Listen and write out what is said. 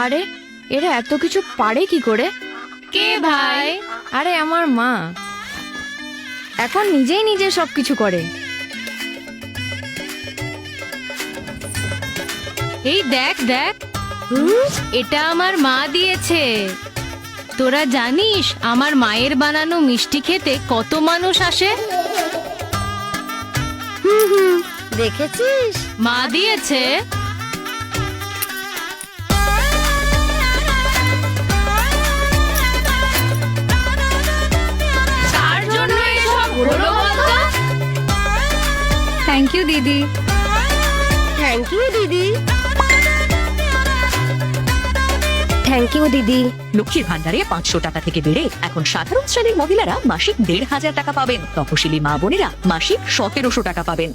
আরে এরা এত কিছু পারে কি করে? কে ভাই? আরে আমার মা এখন নিজেই নিজে সবকিছু করে। এই দেখ দেখ, এটা আমার মা দিয়েছে। তোরা জানিস আমার মায়ের বানানো মিষ্টি খেতে কত মানুষ আসে? দেখেছিস? মা দিয়েছে। কার জন্য এসব হলো বলতো? থ্যাংক ইউ দিদি। থ্যাংক ইউ দিদি। থ্যাংক ইউ দিদি। লক্ষ্মীর ভান্ডারে 500 টাকা থেকে বেড়ে এখন সাধারণ শ্রেণীর মহিলারা মাসিক 1500 টাকা পাবেন। তপশিলি মা বোনেরা মাসিক 1700 টাকা পাবেন।